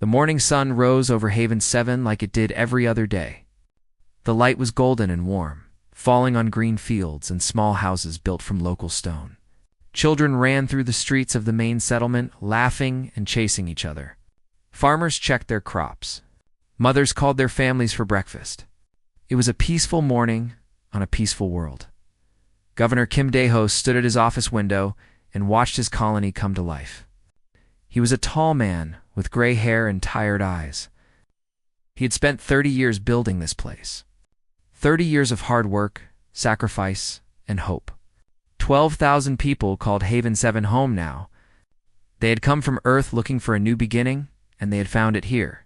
The morning sun rose over Haven 7 like it did every other day. The light was golden and warm, falling on green fields and small houses built from local stone. Children ran through the streets of the main settlement, laughing and chasing each other. Farmers checked their crops. Mothers called their families for breakfast. It was a peaceful morning on a peaceful world. Governor Kim Dae-ho stood at his office window and watched his colony come to life. He was a tall man with gray hair and tired eyes. He had spent 30 years building this place. 30 years of hard work, sacrifice, and hope. 12,000 people called Haven 7 home now. They had come from Earth looking for a new beginning, and they had found it here,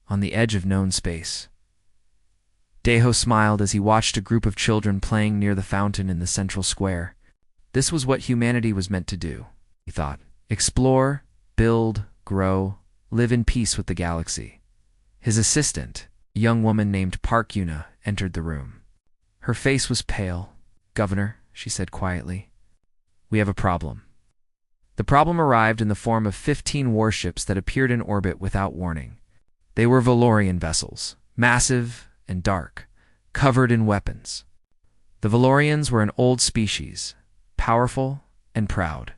on the edge of known space. Dae-ho smiled as he watched a group of children playing near the fountain in the central square. This was what humanity was meant to do, he thought. Explore, build, grow, live in peace with the galaxy. His assistant, a young woman named Park Yuna, entered the room. Her face was pale. "Governor," she said quietly, "we have a problem." The problem arrived in the form of 15 warships that appeared in orbit without warning. They were Valorian vessels, massive and dark, covered in weapons. The Valorians were an old species, powerful and proud.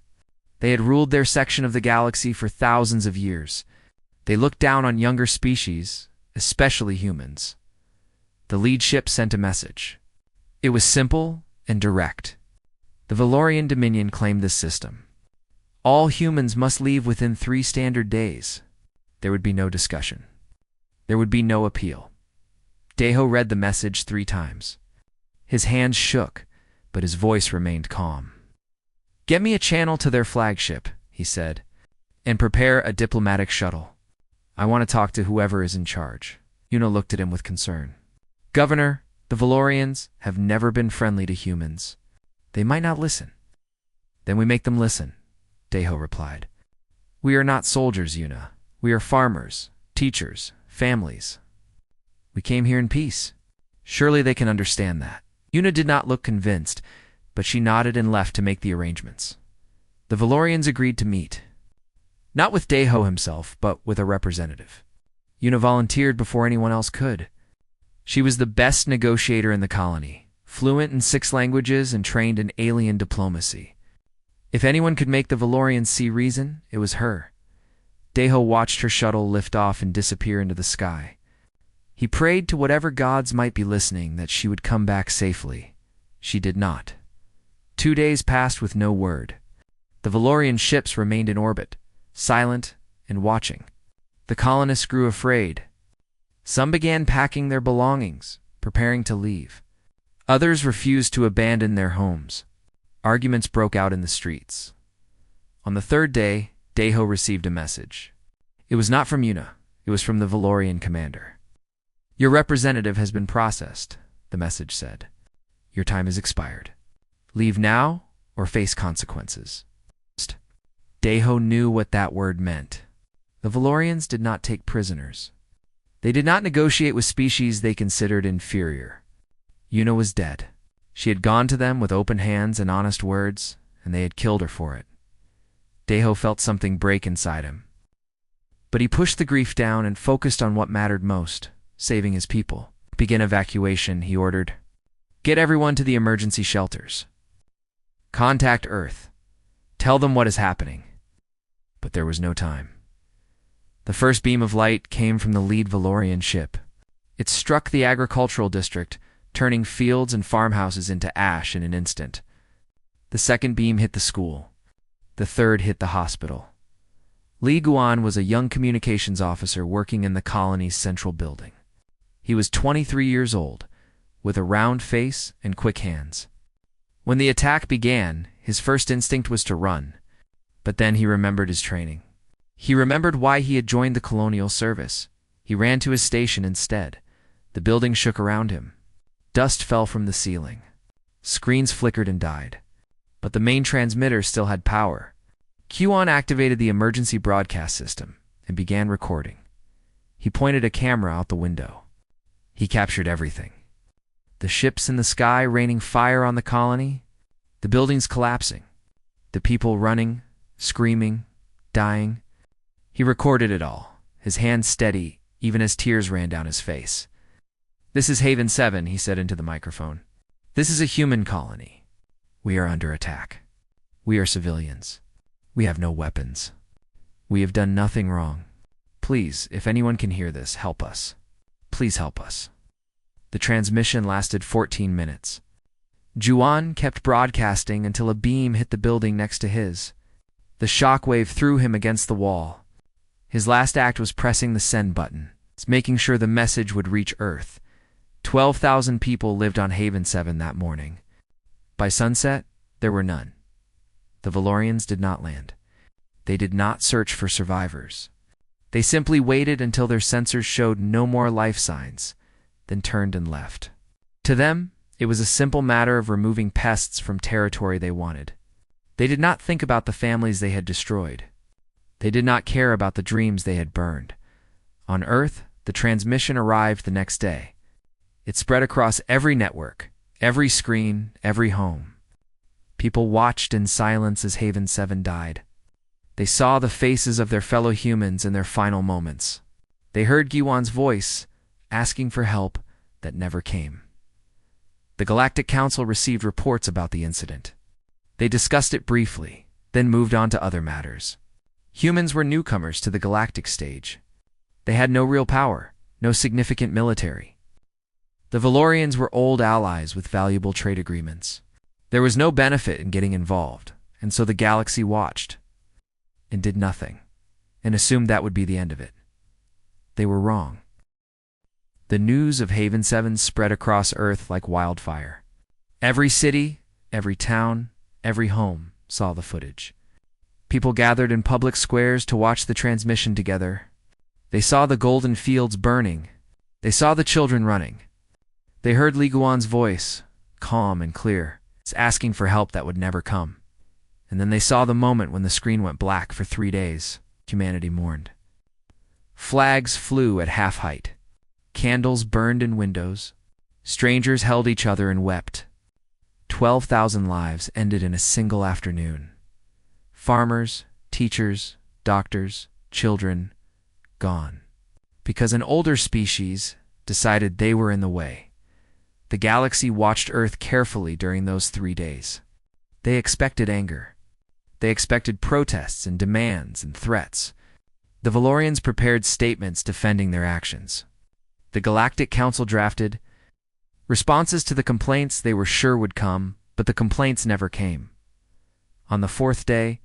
They had ruled their section of the galaxy for thousands of years. They looked down on younger species, especially humans. The lead ship sent a message. It was simple and direct. The Valorian Dominion claimed this system. All humans must leave within 3 standard days. There would be no discussion. There would be no appeal. Dae-ho read the message 3 times. His hands shook, but his voice remained calm. "Get me a channel to their flagship," he said, "and prepare a diplomatic shuttle. I want to talk to whoever is in charge." Yuna looked at him with concern. "Governor, the Valorians have never been friendly to humans. They might not listen." "Then we make them listen," Dae-ho replied. "We are not soldiers, Yuna. We are farmers, teachers, families. We came here in peace. Surely they can understand that." Yuna did not look convinced, but she nodded and left to make the arrangements. The Valorians agreed to meet. Not with Dae-ho himself, but with a representative. Yuna volunteered before anyone else could. She was the best negotiator in the colony, fluent in 6 languages and trained in alien diplomacy. If anyone could make the Valorians see reason, it was her. Dae-ho watched her shuttle lift off and disappear into the sky. He prayed to whatever gods might be listening that she would come back safely. She did not. 2 days passed with no word. The Valorian ships remained in orbit, silent and watching. The colonists grew afraid. Some began packing their belongings, preparing to leave. Others refused to abandon their homes. Arguments broke out in the streets. On the 3rd day, Dae-ho received a message. It was not from Yuna. It was from the Valorian commander. "Your representative has been processed," the message said. "Your time has expired. Leave now or face consequences." Dae-ho knew what that word meant. The Valorians did not take prisoners. They did not negotiate with species they considered inferior. Yuna was dead. She had gone to them with open hands and honest words, and they had killed her for it. Dae-ho felt something break inside him. But he pushed the grief down and focused on what mattered most, saving his people. "Begin evacuation," he ordered. "Get everyone to the emergency shelters. Contact Earth. Tell them what is happening." But there was no time. The first beam of light came from the lead Valorian ship. It struck the agricultural district, turning fields and farmhouses into ash in an instant. The second beam hit the school. The third hit the hospital. Li Guan was a young communications officer working in the colony's central building. He was 23 years old, with a round face and quick hands. When the attack began, his first instinct was to run, but then he remembered his training. He remembered why he had joined the colonial service. He ran to his station instead. The building shook around him. Dust fell from the ceiling. Screens flickered and died. But the main transmitter still had power. Q-on activated the emergency broadcast system and began recording. He pointed a camera out the window. He captured everything. The ships in the sky raining fire on the colony, the buildings collapsing, the people running, screaming, dying. He recorded it all. his hand steady, even as tears ran down his face. "This is Haven 7, he said into the microphone. "This is a human colony. We are under attack. We are civilians. We have no weapons. We have done nothing wrong. Please, if anyone can hear this, help us. Please help us." The transmission lasted 14 minutes. Juan kept broadcasting until a beam hit the building next to his. The shockwave threw him against the wall. His last act was pressing the send button, making sure the message would reach Earth. 12,000 people lived on Haven 7 that morning. By sunset, there were none. The Valorians did not land. They did not search for survivors. They simply waited until their sensors showed no more life signs, then turned and left. To them, it was a simple matter of removing pests from territory they wanted. They did not think about the families they had destroyed. They did not care about the dreams they had burned. On Earth, the transmission arrived the next day. It spread across every network, every screen, every home. People watched in silence as Haven 7 died. They saw the faces of their fellow humans in their final moments. They heard Giwan's voice, asking for help that never came. The Galactic Council received reports about the incident. They discussed it briefly, then moved on to other matters. Humans were newcomers to the galactic stage. They had no real power, no significant military. The Valorians were old allies with valuable trade agreements. There was no benefit in getting involved, and so the galaxy watched and did nothing, and assumed that would be the end of it. They were wrong. The news of Haven 7 spread across Earth like wildfire. Every city, every town, every home saw the footage. People gathered in public squares to watch the transmission together. They saw the golden fields burning. They saw the children running. They heard Li Guan's voice, calm and clear, asking for help that would never come. And then they saw the moment when the screen went black for 3 days. Humanity mourned. Flags flew at half height. Candles burned in windows. Strangers held each other and wept. 12,000 lives ended in a single afternoon. Farmers, teachers, doctors, children, gone. Because an older species decided they were in the way. The galaxy watched Earth carefully during those 3 days. They expected anger. They expected protests and demands and threats. The Valorians prepared statements defending their actions. The Galactic Council drafted responses to the complaints they were sure would come, but the complaints never came. On the 4th day,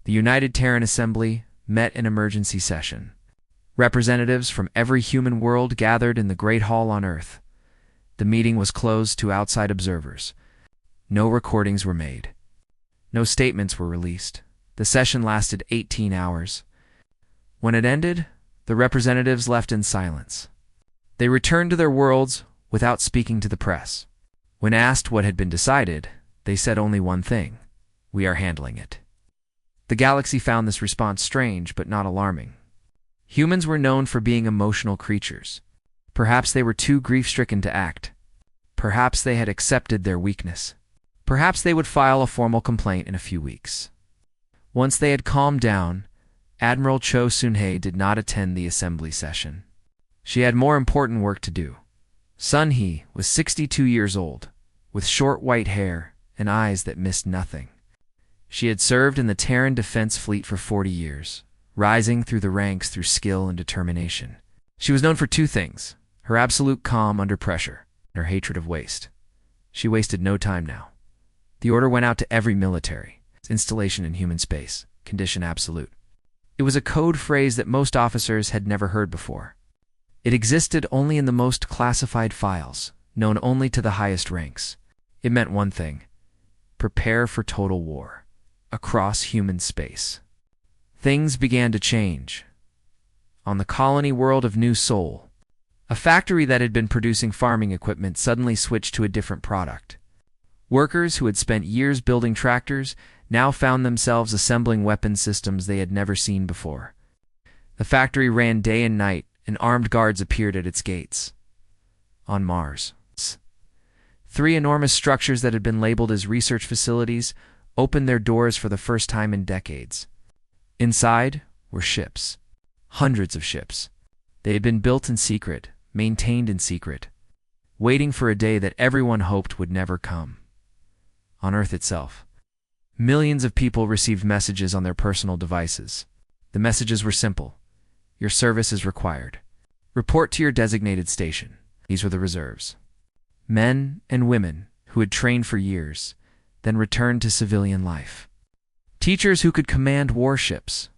the United Terran Assembly met in emergency session. Representatives from every human world gathered in the Great Hall on Earth. The meeting was closed to outside observers. No recordings were made. No statements were released. The session lasted 18 hours. When it ended, the representatives left in silence. They returned to their worlds without speaking to the press. When asked what had been decided, they said only one thing: "We are handling it." The galaxy found this response strange but not alarming. Humans were known for being emotional creatures. Perhaps they were too grief-stricken to act. Perhaps they had accepted their weakness. Perhaps they would file a formal complaint in a few weeks. Once they had calmed down, Admiral Cho Sun-hei did not attend the assembly session. She had more important work to do. Sun-hee was 62 years old, with short white hair and eyes that missed nothing. She had served in the Terran Defense Fleet for 40 years, rising through the ranks through skill and determination. She was known for 2 things: her absolute calm under pressure and her hatred of waste. She wasted no time now. The order went out to every military installation in human space, condition absolute. It was a code phrase that most officers had never heard before. It existed only in the most classified files, known only to the highest ranks. It meant one thing: prepare for total war, across human space. Things began to change. On the colony world of New Sol, a factory that had been producing farming equipment suddenly switched to a different product. Workers who had spent years building tractors now found themselves assembling weapon systems they had never seen before. The factory ran day and night, and armed guards appeared at its gates. On Mars, 3 enormous structures that had been labeled as research facilities opened their doors for the first time in decades. Inside were ships. Hundreds of ships. They had been built in secret, maintained in secret, waiting for a day that everyone hoped would never come. On Earth itself, millions of people received messages on their personal devices. The messages were simple. Your service is required. Report to your designated station. These were the reserves. Men and women who had trained for years, then returned to civilian life. Teachers who could command warships.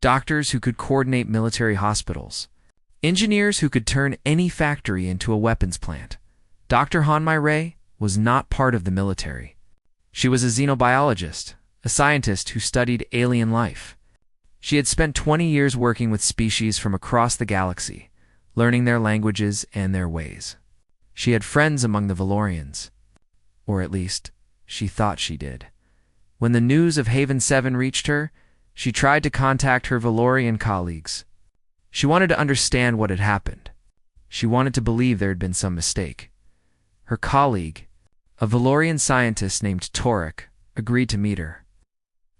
Doctors who could coordinate military hospitals. Engineers who could turn any factory into a weapons plant. Dr. Hanmai Ray was not part of the military. She was a xenobiologist, a scientist who studied alien life. She had spent 20 years working with species from across the galaxy, learning their languages and their ways. She had friends among the Valorians, or at least, she thought she did. When the news of Haven 7 reached her, she tried to contact her Valorian colleagues. She wanted to understand what had happened. She wanted to believe there had been some mistake. Her colleague, a Valorian scientist named Torek, agreed to meet her.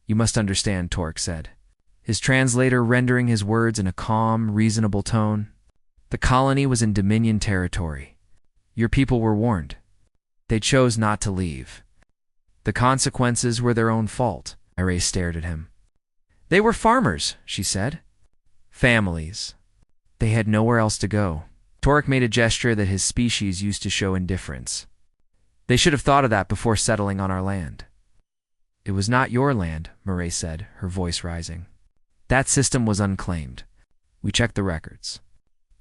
"You must understand," Torek said, his translator rendering his words in a calm, reasonable tone. "The colony was in Dominion territory. Your people were warned. They chose not to leave. The consequences were their own fault." Iray stared at him. "They were farmers," she said. "Families. They had nowhere else to go." Torek made a gesture that his species used to show indifference. "They should have thought of that before settling on our land." "It was not your land," Murray said, her voice rising. "That system was unclaimed. We checked the records.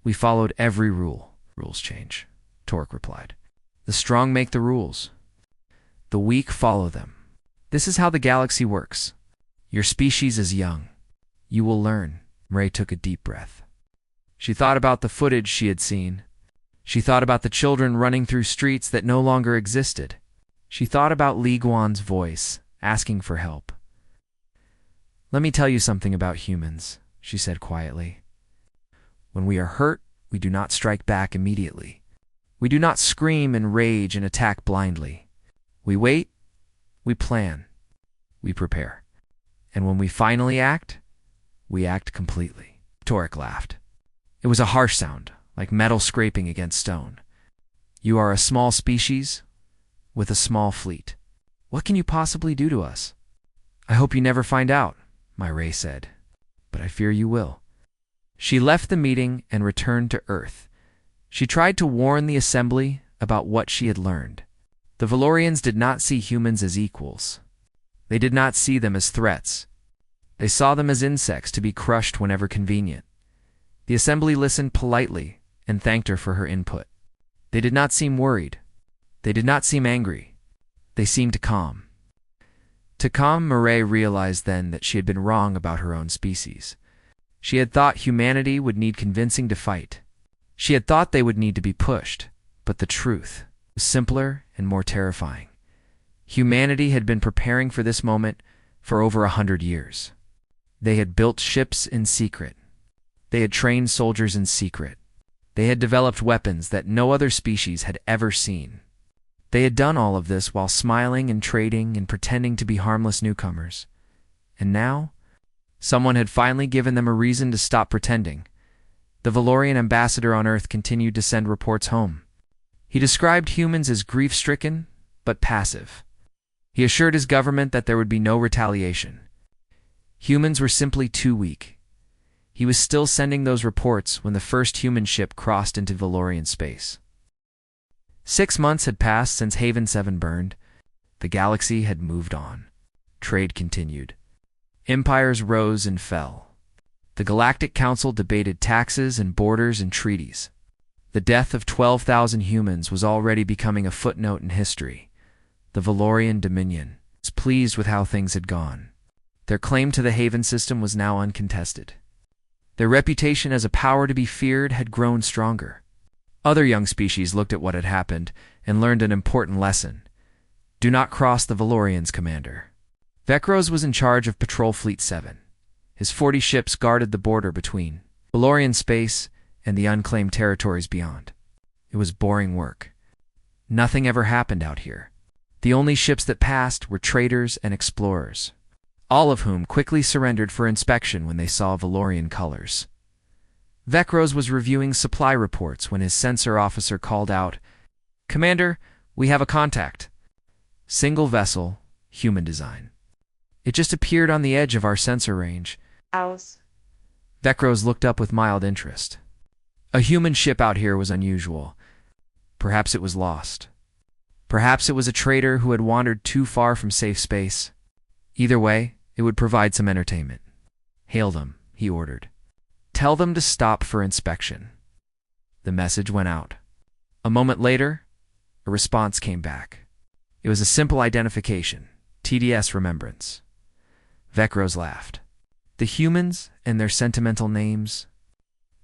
We followed every rule." "Rules change," Torek replied. "The strong make the rules. The weak follow them. This is how the galaxy works. Your species is young. You will learn." Murray took a deep breath. She thought about the footage she had seen. She thought about the children running through streets that no longer existed. She thought about Li Guan's voice, asking for help. "Let me tell you something about humans," she said quietly. "When we are hurt, we do not strike back immediately. We do not scream and rage and attack blindly. We wait, we plan, we prepare. And when we finally act, we act completely." Torek laughed. It was a harsh sound, like metal scraping against stone. "You are a small species with a small fleet. What can you possibly do to us?" "I hope you never find out," Myray said, "but I fear you will." She left the meeting and returned to Earth. She tried to warn the assembly about what she had learned. The Valorians did not see humans as equals. They did not see them as threats. They saw them as insects to be crushed whenever convenient. The assembly listened politely and thanked her for her input. They did not seem worried. They did not seem angry. They seemed calm. To calm, Murray realized then that she had been wrong about her own species. She had thought humanity would need convincing to fight. She had thought they would need to be pushed, but the truth was simpler and more terrifying. Humanity had been preparing for this moment for over 100 years. They had built ships in secret. They had trained soldiers in secret. They had developed weapons that no other species had ever seen. They had done all of this while smiling and trading and pretending to be harmless newcomers. And now, someone had finally given them a reason to stop pretending. The Valorian ambassador on Earth continued to send reports home. He described humans as grief-stricken, but passive. He assured his government that there would be no retaliation. Humans were simply too weak. He was still sending those reports when the first human ship crossed into Valorian space. 6 months had passed since Haven 7 burned. The galaxy had moved on. Trade continued. Empires rose and fell. The Galactic Council debated taxes and borders and treaties. The death of 12,000 humans was already becoming a footnote in history. The Valorian Dominion was pleased with how things had gone. Their claim to the Haven system was now uncontested. Their reputation as a power to be feared had grown stronger. Other young species looked at what had happened and learned an important lesson. Do not cross the Valorians, Commander. Vekros was in charge of Patrol Fleet 7. His 40 ships guarded the border between Valorian space and the unclaimed territories beyond. It was boring work. Nothing ever happened out here. The only ships that passed were traders and explorers, all of whom quickly surrendered for inspection when they saw Valorian colors. Vecros was reviewing supply reports when his sensor officer called out, "Commander, we have a contact. Single vessel, human design. It just appeared on the edge of our sensor range." Aus. Vecros looked up with mild interest. A human ship out here was unusual. Perhaps it was lost. Perhaps it was a traitor who had wandered too far from safe space. Either way, it would provide some entertainment. "Hail them," he ordered. "Tell them to stop for inspection." The message went out. A moment later, a response came back. It was a simple identification, TDS Remembrance. Vecros laughed. The humans and their sentimental names.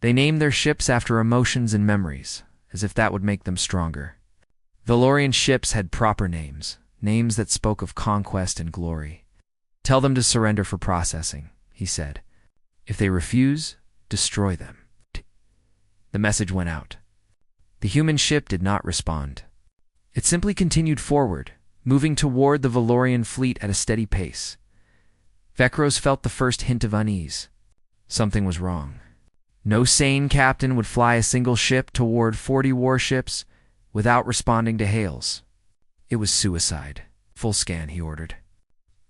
They named their ships after emotions and memories, as if that would make them stronger. Valorian ships had proper names, names that spoke of conquest and glory. "Tell them to surrender for processing," he said. "If they refuse, destroy them." The message went out. The human ship did not respond. It simply continued forward, moving toward the Valorian fleet at a steady pace. Vecros felt the first hint of unease. Something was wrong. No sane captain would fly a single ship toward 40 warships without responding to hails. It was suicide. "Full scan," he ordered.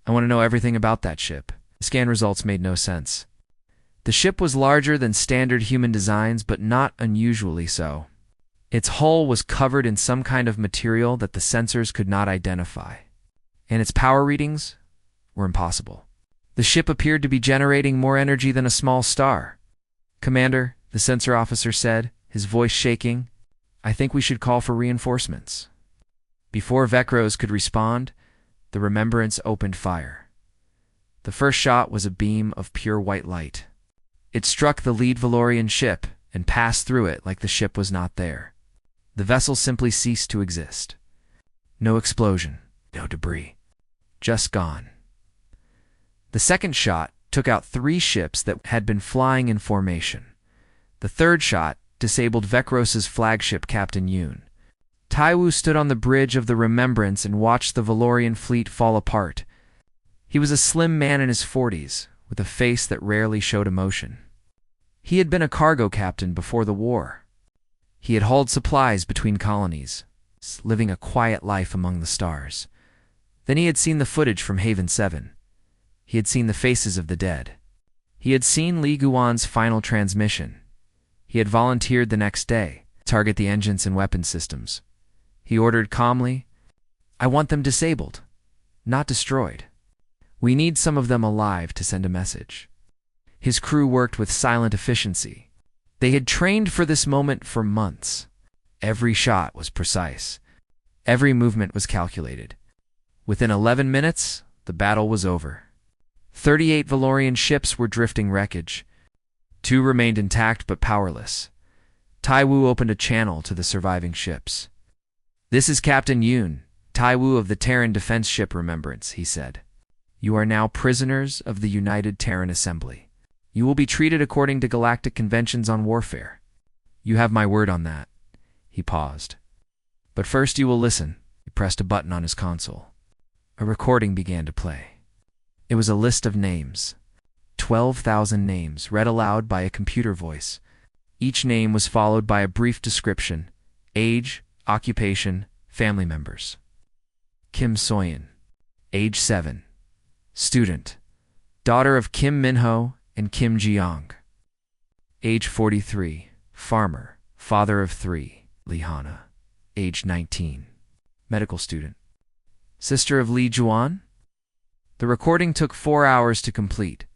"I want to know everything about that ship." The scan results made no sense. The ship was larger than standard human designs, but not unusually so. Its hull was covered in some kind of material that the sensors could not identify, and its power readings were impossible. The ship appeared to be generating more energy than a small star. "Commander," the sensor officer said, his voice shaking, "I think we should call for reinforcements." Before Vecros could respond, the Remembrance opened fire. The first shot was a beam of pure white light. It struck the lead Valorian ship and passed through it like the ship was not there. The vessel simply ceased to exist. No explosion, no debris. Just gone. The second shot took out 3 ships that had been flying in formation. The third shot disabled Vecros's flagship, Captain Yoon. Taiwu stood on the bridge of the Remembrance and watched the Valorian fleet fall apart. He was a slim man in his 40s, with a face that rarely showed emotion. He had been a cargo captain before the war. He had hauled supplies between colonies, living a quiet life among the stars. Then he had seen the footage from Haven 7. He had seen the faces of the dead. He had seen Li Guan's final transmission. He had volunteered the next day to target the engines and weapon systems. He ordered calmly, "I want them disabled, not destroyed. We need some of them alive to send a message." His crew worked with silent efficiency. They had trained for this moment for months. Every shot was precise. Every movement was calculated. Within 11 minutes, the battle was over. 38 Valorian ships were drifting wreckage. 2 remained intact but powerless. Taiwu opened a channel to the surviving ships. "This is Captain Yoon, Taiwu of the Terran defense ship Remembrance," he said. "You are now prisoners of the United Terran Assembly. You will be treated according to galactic conventions on warfare. You have my word on that." He paused. "But first you will listen." He pressed a button on his console. A recording began to play. It was a list of names. 12,000 names, read aloud by a computer voice. Each name was followed by a brief description: age, occupation, family members. Kim Soyeon, age 7. Student, daughter of Kim Minho and Kim Jiyoung. Age 43, farmer, father of 3, Lee Hana. Age 19, medical student. Sister of Lee Juan? The recording took 4 hours to complete.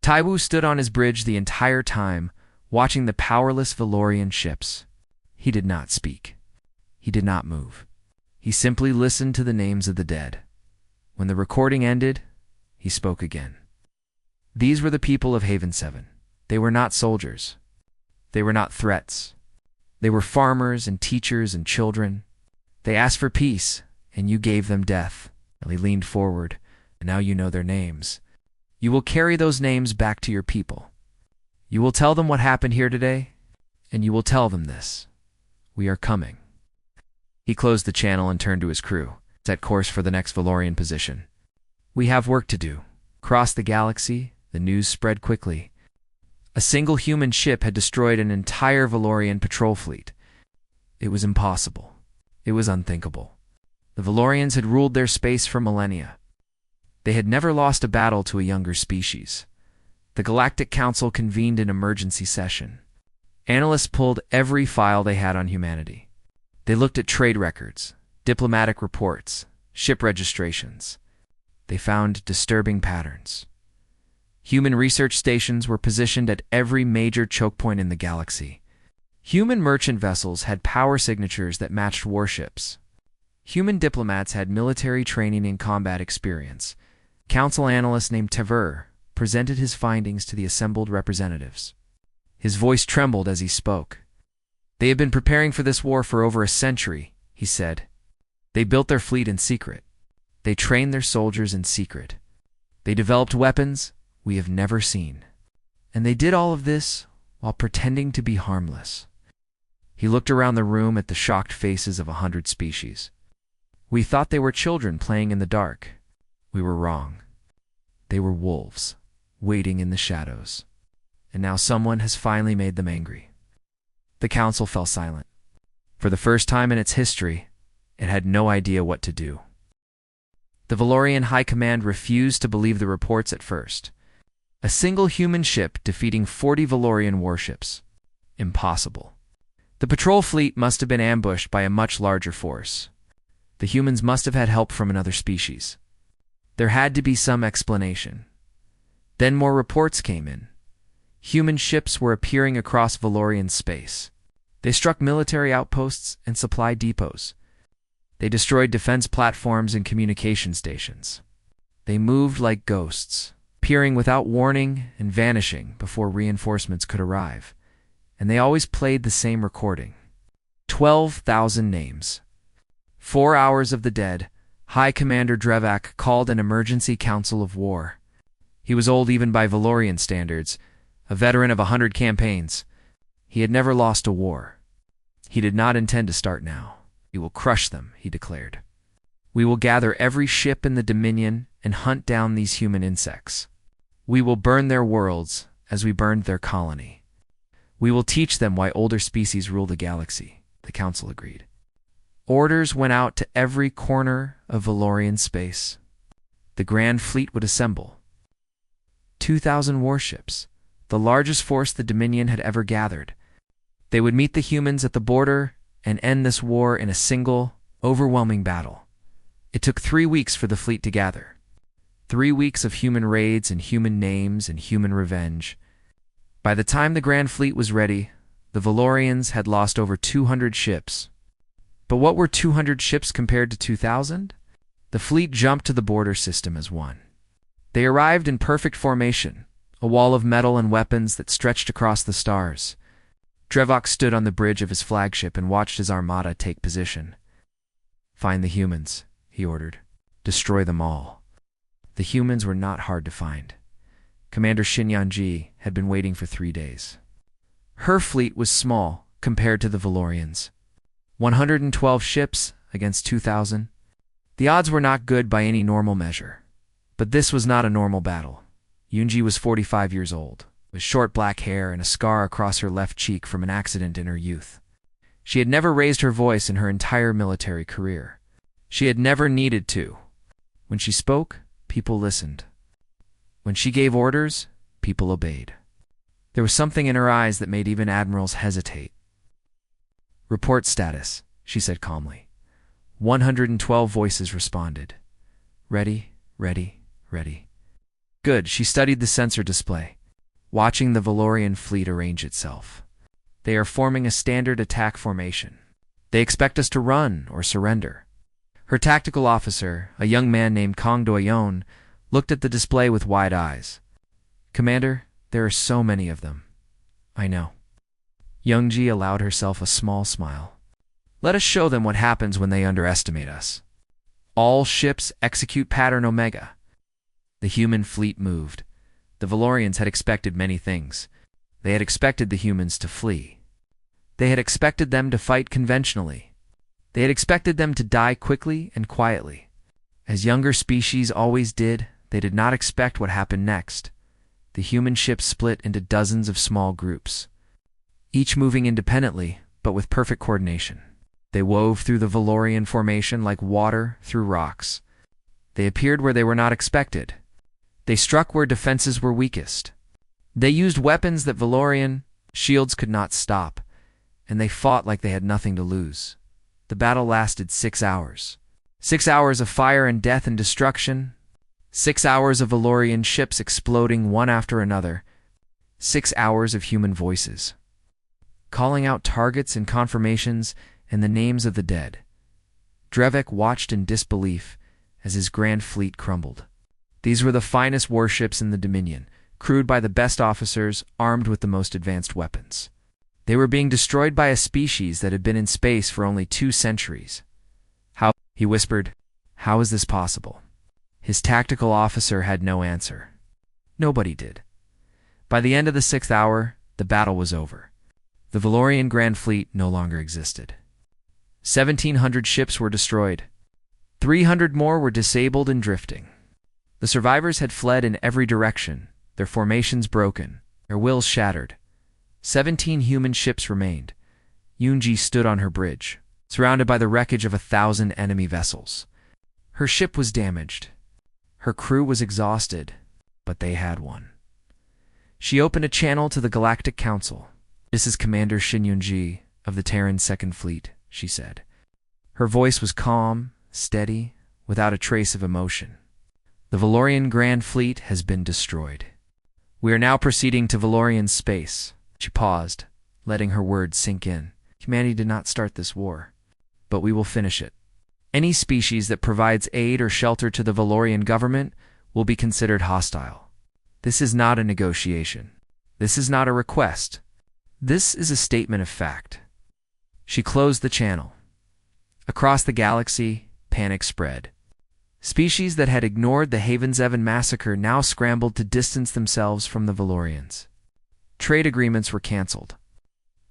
Taiwu stood on his bridge the entire time, watching the powerless Valorian ships. He did not speak. He did not move. He simply listened to the names of the dead. When the recording ended, he spoke again. These were the people of Haven 7. They were not soldiers. They were not threats. They were farmers and teachers and children. They asked for peace, and you gave them death. He leaned forward, and now you know their names. You will carry those names back to your people. You will tell them what happened here today, and you will tell them this: we are coming. He closed the channel and turned to his crew, set course for the next Valorian position. "We have work to do." Across the galaxy, the news spread quickly. A single human ship had destroyed an entire Valorian patrol fleet. It was impossible. It was unthinkable. The Valorians had ruled their space for millennia. They had never lost a battle to a younger species. The Galactic Council convened an emergency session. Analysts pulled every file they had on humanity. They looked at trade records, diplomatic reports, ship registrations. They found disturbing patterns. Human research stations were positioned at every major choke point in the galaxy. Human merchant vessels had power signatures that matched warships. Human diplomats had military training and combat experience. Council analyst named Tever presented his findings to the assembled representatives. His voice trembled as he spoke. "They have been preparing for this war for over a century," he said. "They built their fleet in secret. They trained their soldiers in secret. They developed weapons we have never seen. And they did all of this while pretending to be harmless." He looked around the room at the shocked faces of 100 species. "We thought they were children playing in the dark. We were wrong. They were wolves, waiting in the shadows. And now someone has finally made them angry." The council fell silent. For the first time in its history, it had no idea what to do. The Valorian High Command refused to believe the reports at first. A single human ship defeating 40 Valorian warships. Impossible. The patrol fleet must have been ambushed by a much larger force. The humans must have had help from another species. There had to be some explanation. Then more reports came in. Human ships were appearing across Valorian space. They struck military outposts and supply depots. They destroyed defense platforms and communication stations. They moved like ghosts, appearing without warning and vanishing before reinforcements could arrive. And they always played the same recording. 12,000 names. 4 hours of the dead. High Commander Drevak called an emergency council of war. He was old even by Valorian standards, a veteran of 100 campaigns. He had never lost a war. He did not intend to start now. "We will crush them," he declared. "We will gather every ship in the Dominion and hunt down these human insects. We will burn their worlds as we burned their colony. We will teach them why older species rule the galaxy," the council agreed. Orders went out to every corner of Valorian space. The Grand Fleet would assemble. 2,000 warships, the largest force the Dominion had ever gathered. They would meet the humans at the border and end this war in a single, overwhelming battle. It took 3 weeks for the fleet to gather. 3 weeks of human raids and human names and human revenge. By the time the Grand Fleet was ready, the Valorians had lost over 200 ships. But what were 200 ships compared to 2,000? The fleet jumped to the border system as one. They arrived in perfect formation, a wall of metal and weapons that stretched across the stars. Drevak stood on the bridge of his flagship and watched his armada take position. "Find the humans," he ordered. "Destroy them all." The humans were not hard to find. Commander Shinyanji had been waiting for 3 days. Her fleet was small compared to the Valorians. 112 ships against 2,000. The odds were not good by any normal measure. But this was not a normal battle. Yunji was 45 years old, with short black hair and a scar across her left cheek from an accident in her youth. She had never raised her voice in her entire military career. She had never needed to. When she spoke, people listened. When she gave orders, people obeyed. There was something in her eyes that made even admirals hesitate. "Report status," she said calmly. 112 voices responded. "Ready, ready, ready." Good, she studied the sensor display, watching the Valorian fleet arrange itself. "They are forming a standard attack formation. They expect us to run or surrender." Her tactical officer, a young man named Kong Doyon, looked at the display with wide eyes. "Commander, there are so many of them." "I know." Youngji allowed herself a small smile. "Let us show them what happens when they underestimate us. All ships execute pattern Omega." The human fleet moved. The Valorians had expected many things. They had expected the humans to flee. They had expected them to fight conventionally. They had expected them to die quickly and quietly. As younger species always did, they did not expect what happened next. The the human ships split into dozens of small groups, each moving independently, but with perfect coordination. They wove through the Valorian formation like water through rocks. They appeared where they were not expected. They struck where defenses were weakest. They used weapons that Valorian shields could not stop, and they fought like they had nothing to lose. The battle lasted 6 hours. 6 hours of fire and death and destruction. 6 hours of Valorian ships exploding one after another. 6 hours of human voices calling out targets and confirmations and the names of the dead. Drevek watched in disbelief as his grand fleet crumbled. These were the finest warships in the Dominion, crewed by the best officers, armed with the most advanced weapons. They were being destroyed by a species that had been in space for only 2 centuries. How? He whispered. How is this possible? His tactical officer had no answer. Nobody did. By the end of the 6th hour, the battle was over. The Valorian Grand Fleet no longer existed. 1,700 ships were destroyed. 300 more were disabled and drifting. The survivors had fled in every direction, their formations broken, their wills shattered. 17 human ships remained. Yunji stood on her bridge, surrounded by the wreckage of 1,000 enemy vessels. Her ship was damaged. Her crew was exhausted, but they had won. She opened a channel to the Galactic Council. This is Commander Shin Yunji of the Terran Second Fleet, she said. Her voice was calm, steady, without a trace of emotion. The Valorian Grand Fleet has been destroyed. We are now proceeding to Valorian space. She paused, letting her words sink in. Humanity did not start this war, but we will finish it. Any species that provides aid or shelter to the Valorian government will be considered hostile. This is not a negotiation. This is not a request. This is a statement of fact. She closed the channel. Across the galaxy, panic spread. Species that had ignored the Haven 7 massacre now scrambled to distance themselves from the Valorians. Trade agreements were canceled.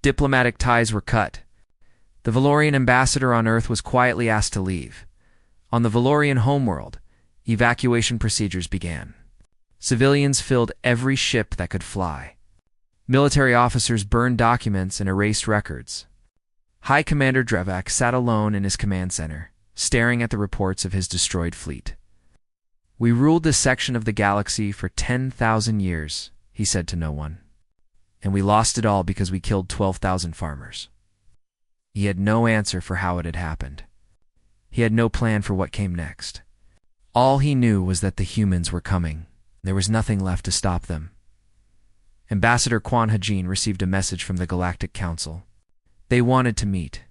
Diplomatic ties were cut. The Valorian ambassador on Earth was quietly asked to leave. On the Valorian homeworld, evacuation procedures began. Civilians filled every ship that could fly. Military officers burned documents and erased records. High Commander Drevak sat alone in his command center, staring at the reports of his destroyed fleet. We ruled this section of the galaxy for 10,000 years, he said to no one. And we lost it all because we killed 12,000 farmers. He had no answer for how it had happened. He had no plan for what came next. All he knew was that the humans were coming. There was nothing left to stop them. Ambassador Quan Hajin received a message from the Galactic Council. They wanted to meet.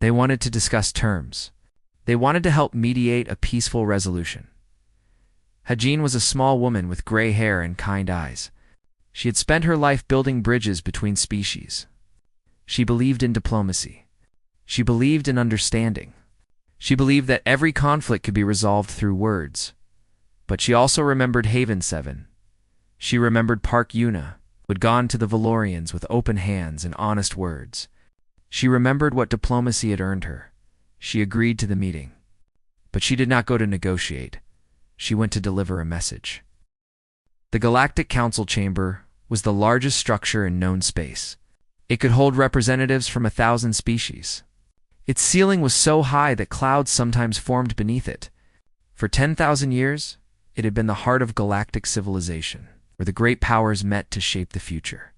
They wanted to discuss terms. They wanted to help mediate a peaceful resolution. Hajin was a small woman with gray hair and kind eyes. She had spent her life building bridges between species. She believed in diplomacy. She believed in understanding. She believed that every conflict could be resolved through words. But she also remembered Haven 7. She remembered Park Yuna, who had gone to the Valorians with open hands and honest words. She remembered what diplomacy had earned her. She agreed to the meeting. But she did not go to negotiate. She went to deliver a message. The Galactic Council Chamber was the largest structure in known space. It could hold representatives from 1,000 species. Its ceiling was so high that clouds sometimes formed beneath it. For 10,000 years, it had been the heart of galactic civilization, where the great powers met to shape the future.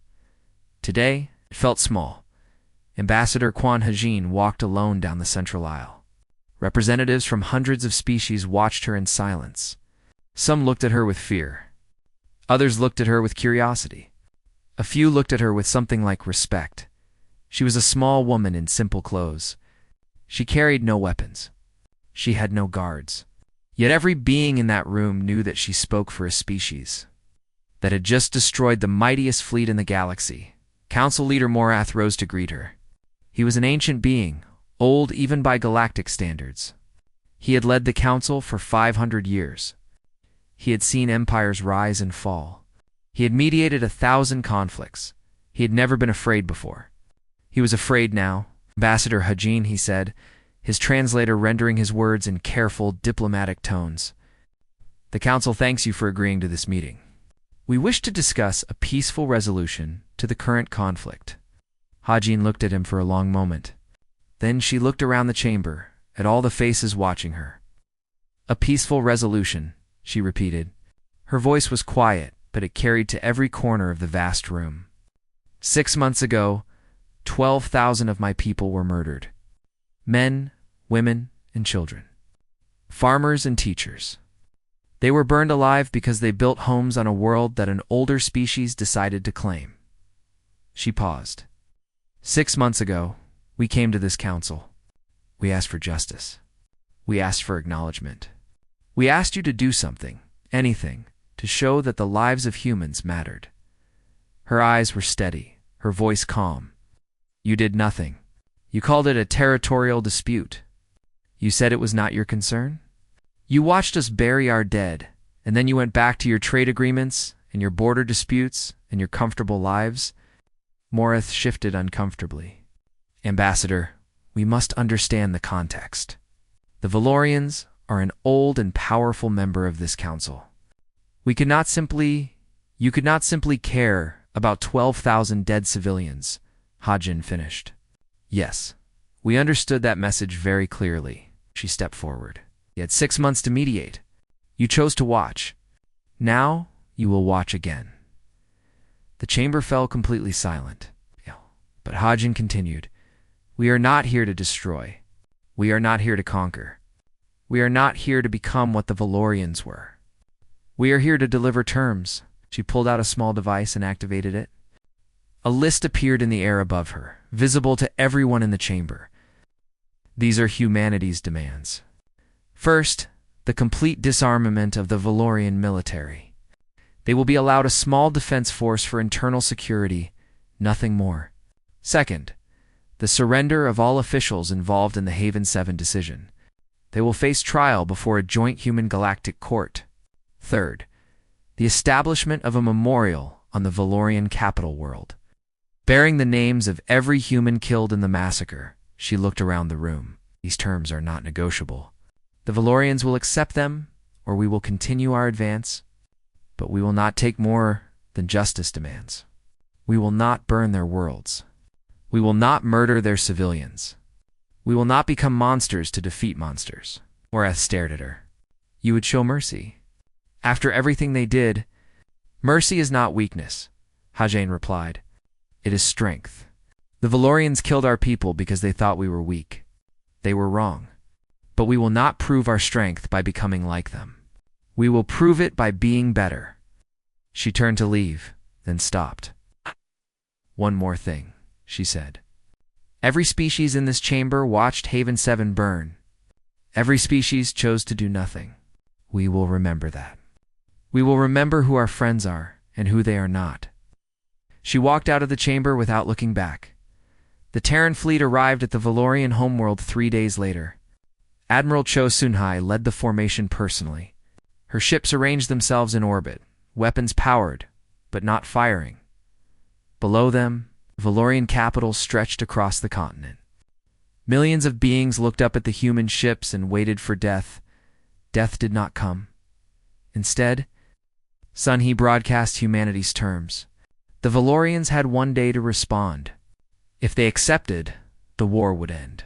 Today, it felt small. Ambassador Quan Hajin walked alone down the central aisle. Representatives from hundreds of species watched her in silence. Some looked at her with fear. Others looked at her with curiosity. A few looked at her with something like respect. She was a small woman in simple clothes. She carried no weapons. She had no guards. Yet every being in that room knew that she spoke for a species that had just destroyed the mightiest fleet in the galaxy. Council leader Morath rose to greet her. He was an ancient being, old even by galactic standards. He had led the council for 500 years. He had seen empires rise and fall. He had mediated 1,000 conflicts. He had never been afraid before. He was afraid now. Ambassador Hajin, he said, his translator rendering his words in careful, diplomatic tones. The council thanks you for agreeing to this meeting. We wish to discuss a peaceful resolution to the current conflict. Hajin looked at him for a long moment. Then she looked around the chamber, at all the faces watching her. A peaceful resolution, she repeated. Her voice was quiet, but it carried to every corner of the vast room. 6 months ago, 12,000 of my people were murdered. Men, women, and children. Farmers and teachers. They were burned alive because they built homes on a world that an older species decided to claim. She paused. 6 months ago, we came to this council. We asked for justice. We asked for acknowledgement. We asked you to do something, anything, to show that the lives of humans mattered. Her eyes were steady, her voice calm. You did nothing. You called it a territorial dispute. You said it was not your concern? You watched us bury our dead, and then you went back to your trade agreements and your border disputes and your comfortable lives? Morith shifted uncomfortably. Ambassador, we must understand the context. The Valorians are an old and powerful member of this council. You could not simply care about 12,000 dead civilians, Hajin finished. Yes, we understood that message very clearly. She stepped forward. You had 6 months to mediate. You chose to watch. Now you will watch again. The chamber fell completely silent. But Hajin continued. We are not here to destroy. We are not here to conquer. We are not here to become what the Valorians were. We are here to deliver terms. She pulled out a small device and activated it. A list appeared in the air above her, visible to everyone in the chamber. These are humanity's demands. First, the complete disarmament of the Valorian military. They will be allowed a small defense force for internal security, nothing more. Second, the surrender of all officials involved in the Haven 7 decision. They will face trial before a joint human galactic court. Third, the establishment of a memorial on the Valorian capital world. Bearing the names of every human killed in the massacre, she looked around the room. These terms are not negotiable. The Valorians will accept them, or we will continue our advance, but we will not take more than justice demands. We will not burn their worlds. We will not murder their civilians. We will not become monsters to defeat monsters. Moreth stared at her. You would show mercy. After everything they did, mercy is not weakness, Hajin replied. It is strength. The Valorians killed our people because they thought we were weak. They were wrong. But we will not prove our strength by becoming like them. We will prove it by being better. She turned to leave, then stopped. One more thing, she said. Every species in this chamber watched Haven 7 burn. Every species chose to do nothing. We will remember that. We will remember who our friends are and who they are not. She walked out of the chamber without looking back. The Terran fleet arrived at the Valorian homeworld 3 days later. Admiral Cho Sunhai led the formation personally. Her ships arranged themselves in orbit, weapons powered, but not firing. Below them, Valorian capital stretched across the continent. Millions of beings looked up at the human ships and waited for death. Death did not come. Instead, Sunhee broadcast humanity's terms. The Valorians had 1 day to respond. If they accepted, the war would end.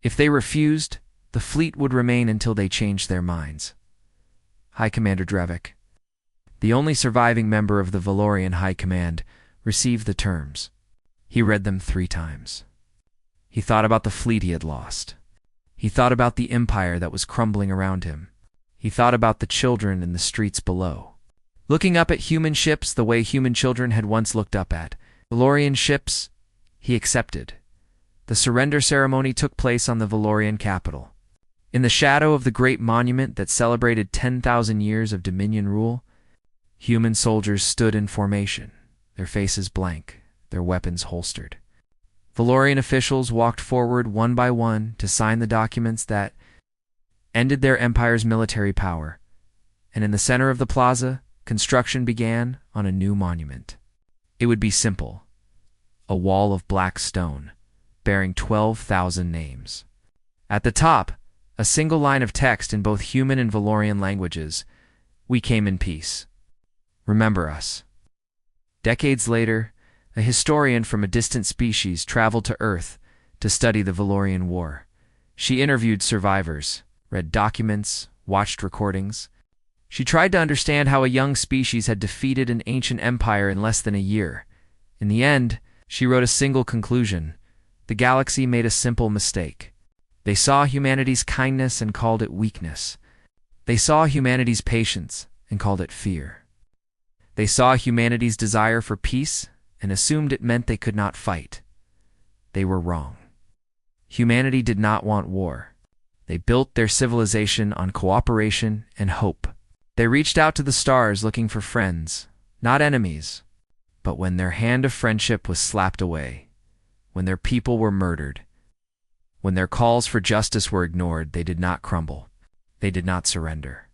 If they refused, the fleet would remain until they changed their minds. High Commander Drevik, the only surviving member of the Valorian High Command, received the terms. He read them 3 times. He thought about the fleet he had lost. He thought about the empire that was crumbling around him. He thought about the children in the streets below. Looking up at human ships the way human children had once looked up at Valorian ships, he accepted. The surrender ceremony took place on the Valorian capital. In the shadow of the great monument that celebrated 10,000 years of Dominion rule, human soldiers stood in formation, their faces blank, their weapons holstered. Valorian officials walked forward one by one to sign the documents that ended their empire's military power, and in the center of the plaza, construction began on a new monument. It would be simple, a wall of black stone, bearing 12,000 names. At the top, a single line of text in both human and Valorian languages, "We came in peace." Remember us. Decades later, a historian from a distant species traveled to Earth to study the Valorian War. She interviewed survivors, read documents, watched recordings. She tried to understand how a young species had defeated an ancient empire in less than a year. In the end, she wrote a single conclusion: the galaxy made a simple mistake. They saw humanity's kindness and called it weakness. They saw humanity's patience and called it fear. They saw humanity's desire for peace and assumed it meant they could not fight. They were wrong. Humanity did not want war. They built their civilization on cooperation and hope. They reached out to the stars looking for friends, not enemies. But when their hand of friendship was slapped away, when their people were murdered, when their calls for justice were ignored, they did not crumble. They did not surrender.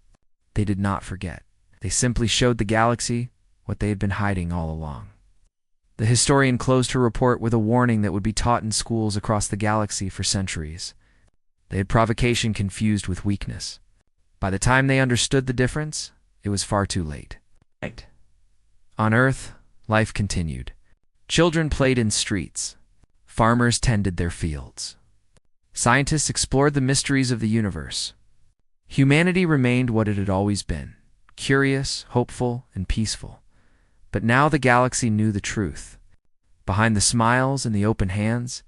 They did not forget. They simply showed the galaxy what they had been hiding all along. The historian closed her report with a warning that would be taught in schools across the galaxy for centuries. They had provocation confused with weakness. By the time they understood the difference, it was far too late. On Earth, life continued. Children played in streets. Farmers tended their fields. Scientists explored the mysteries of the universe. Humanity remained what it had always been: curious, hopeful, and peaceful. But now the galaxy knew the truth. Behind the smiles and the open hands,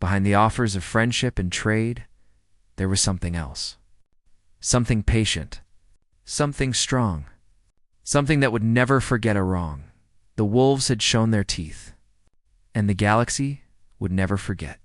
behind the offers of friendship and trade, there was something else. Something patient. Something strong. Something that would never forget a wrong. The wolves had shown their teeth, and the galaxy would never forget.